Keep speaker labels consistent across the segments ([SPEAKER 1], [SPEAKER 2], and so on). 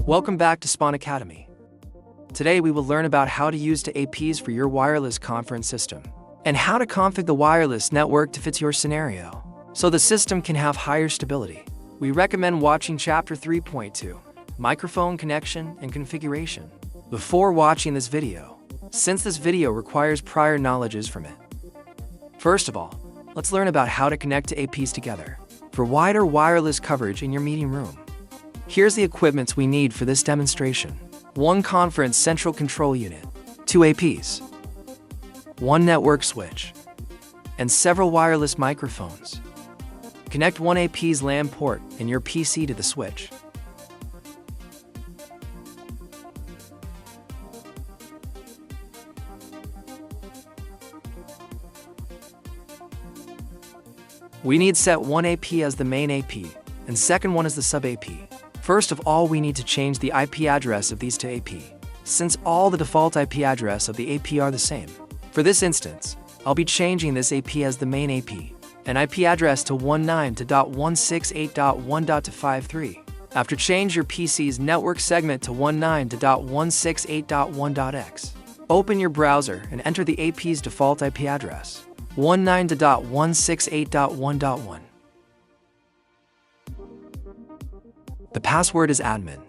[SPEAKER 1] Welcome back to Spawn Academy. Today we will learn about how to use the APs for your wireless conference system and how to configure the wireless network to fit your scenario so the system can have higher stability. We recommend watching Chapter 3.2, Microphone Connection and Configuration, before watching this video, since this video requires prior knowledge from it. First of all, let's learn about how to connect the APs together for wider wireless coverage in your meeting room. Here's the equipment we need for this demonstration. 1 conference central control unit, 2 APs, 1 network switch, and several wireless microphones. Connect 1 AP's LAN port in your PC to the switch. We need set 1 AP as the main AP, and second one as the sub-AP. First of all, we need to change the IP address of these 2 AP, since all the default IP address of the AP are the same. For this instance, I'll be changing this AP as the main AP, and IP address to 19.168.1.53. After change your PC's network segment to 19.168.1.x. Open your browser and enter the AP's default IP address, 19.168.1.1. The password is admin.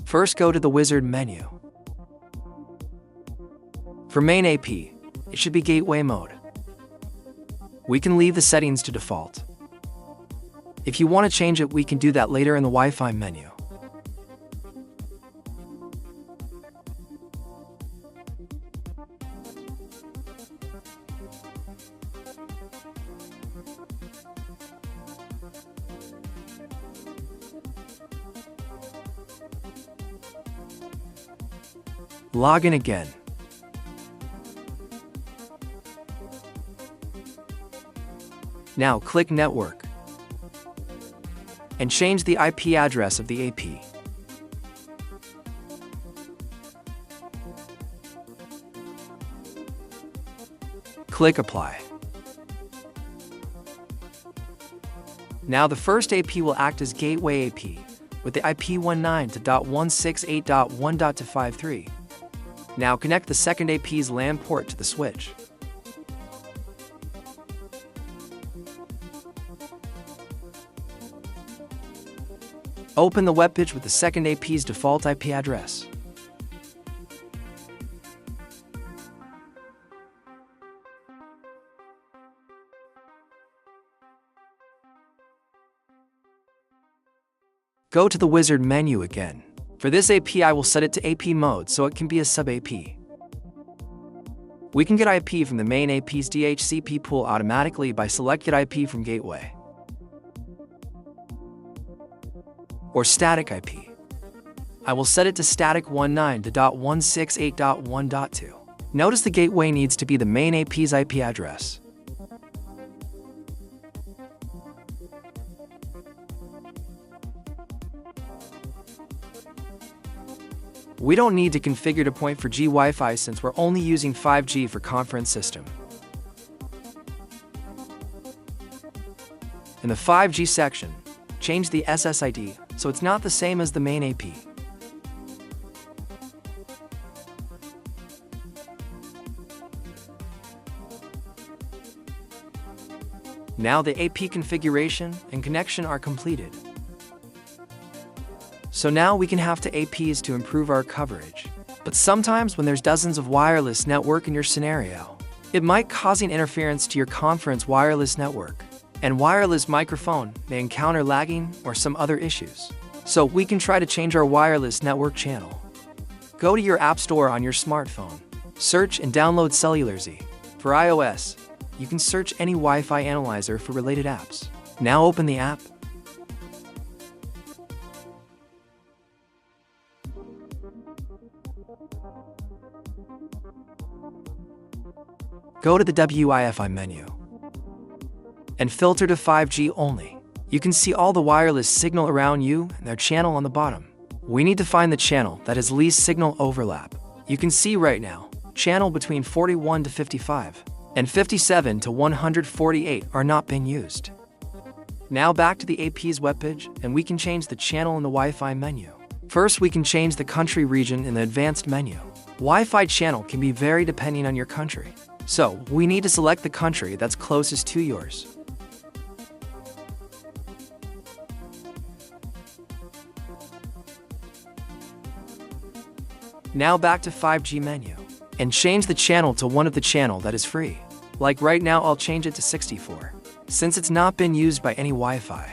[SPEAKER 1] First, go to the wizard menu. For main AP, it should be gateway mode. We can leave the settings to default. If you want to change it, we can do that later in the Wi-Fi menu. Log in again. Now click Network and change the IP address of the AP. Click Apply. Now the first AP will act as gateway AP with the IP 19.168.1.53. Now connect the second AP's LAN port to the switch. Open the webpage with the second AP's default IP address. Go to the wizard menu again. For this AP, I will set it to AP mode so it can be a sub-AP. We can get IP from the main AP's DHCP pool automatically by selecting IP from gateway or static IP. I will set it to static 19.168.1.2. Notice the gateway needs to be the main AP's IP address. We don't need to configure the point for G Wi-Fi since we're only using 5G for conference system. In the 5G section, change the SSID so it's not the same as the main AP. Now the AP configuration and connection are completed. So now we can have the APs to improve our coverage. But sometimes when there's dozens of wireless network in your scenario, it might cause interference to your conference wireless network, and wireless microphone may encounter lagging or some other issues. So we can try to change our wireless network channel. Go to your App Store on your smartphone, search and download Cellular Z. For iOS, you can search any Wi-Fi analyzer for related apps. Now open the app. Go to the Wi-Fi menu and filter to 5G only. You can see all the wireless signal around you and their channel on the bottom. We need to find the channel that has least signal overlap. You can see right now, channel between 41 to 55 and 57 to 148 are not being used. Now back to the AP's webpage, and we can change the channel in the Wi-Fi menu. First, we can change the country region in the advanced menu. Wi-Fi channel can be varied depending on your country. So, we need to select the country that's closest to yours. Now back to 5G menu, and change the channel to one of the channel that is free. Like right now, I'll change it to 64, since it's not been used by any Wi-Fi.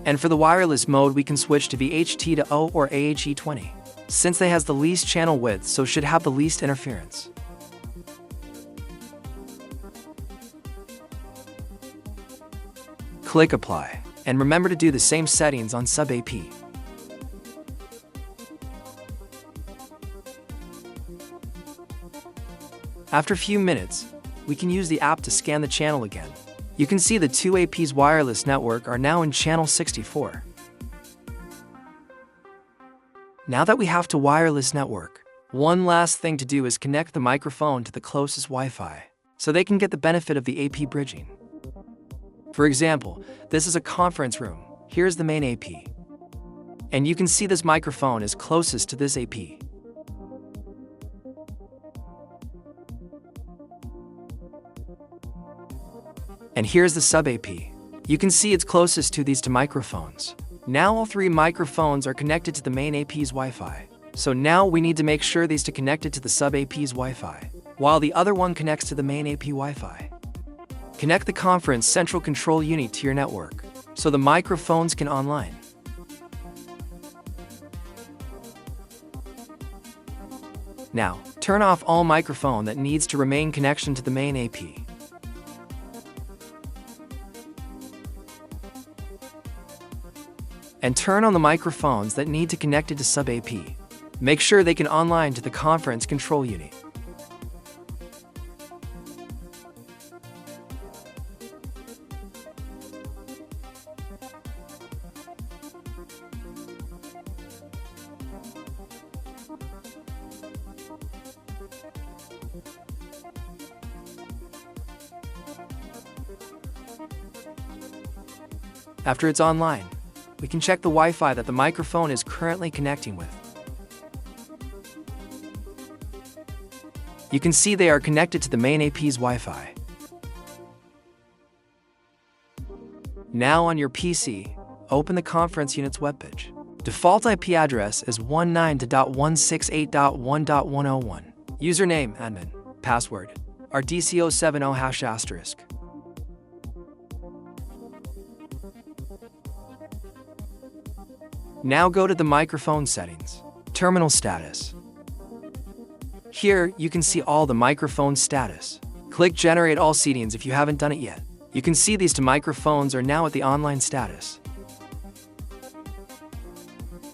[SPEAKER 1] And for the wireless mode, we can switch to VHT to O or AHE20, since they has the least channel width, so should have the least interference. Click Apply, and remember to do the same settings on sub-AP. After a few minutes, we can use the app to scan the channel again. You can see the two AP's wireless network are now in channel 64. Now that we have to wireless network, one last thing to do is connect the microphone to the closest Wi-Fi, so they can get the benefit of the AP bridging. For example, this is a conference room. Here's the main AP. And you can see this microphone is closest to this AP. And here's the sub-AP. You can see it's closest to these two microphones. Now all three microphones are connected to the main AP's Wi-Fi. So now we need to make sure these two connected to the sub-AP's Wi-Fi, while the other one connects to the main AP Wi-Fi. Connect the conference central control unit to your network, so the microphones can online. Now, turn off all microphone that needs to remain connection to the main AP. And turn on the microphones that need to connect it to sub-AP. Make sure they can online to the conference control unit. After it's online, we can check the Wi-Fi that the microphone is currently connecting with. You can see they are connected to the main AP's Wi-Fi. Now on your PC, open the conference unit's webpage. Default IP address is 192.168.1.101. Username, admin. Password, RDCO70#*. Now go to the microphone settings, terminal status. Here, you can see all the microphone status. Click Generate All Settings if you haven't done it yet. You can see these two microphones are now at the online status.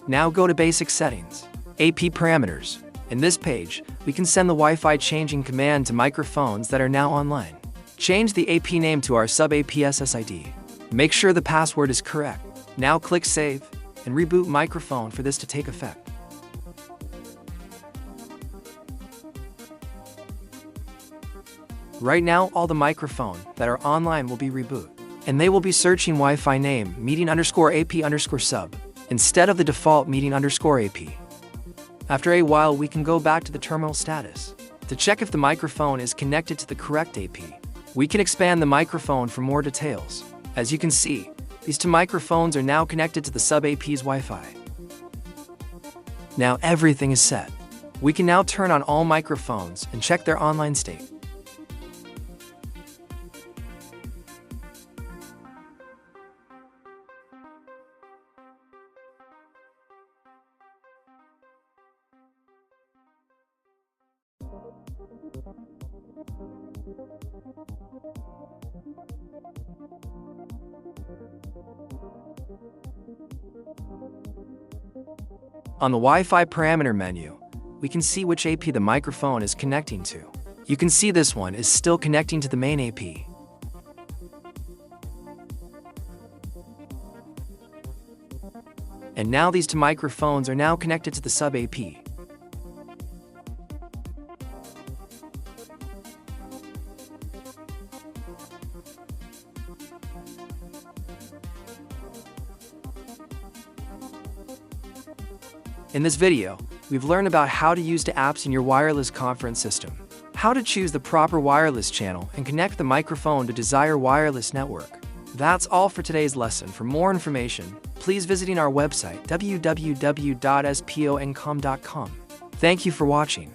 [SPEAKER 1] Now go to Basic Settings, AP Parameters. In this page, we can send the Wi-Fi changing command to microphones that are now online. Change the AP name to our sub-AP SSID. Make sure the password is correct. Now click Save and reboot microphone for this to take effect. Right now, all the microphone that are online will be rebooted, and they will be searching Wi-Fi name meeting_AP_sub instead of the default meeting_AP. After a while, we can go back to the terminal status to check if the microphone is connected to the correct AP. We can expand the microphone for more details. As you can see, these two microphones are now connected to the sub-AP's Wi-Fi. Now everything is set. We can now turn on all microphones and check their online state. On the Wi-Fi parameter menu, we can see which AP the microphone is connecting to. You can see this one is still connecting to the main AP. And now these two microphones are now connected to the sub AP. In this video, we've learned about how to use the apps in your wireless conference system, how to choose the proper wireless channel and connect the microphone to desired wireless network. That's all for today's lesson. For more information, please visit our website www.sponcom.com. Thank you for watching.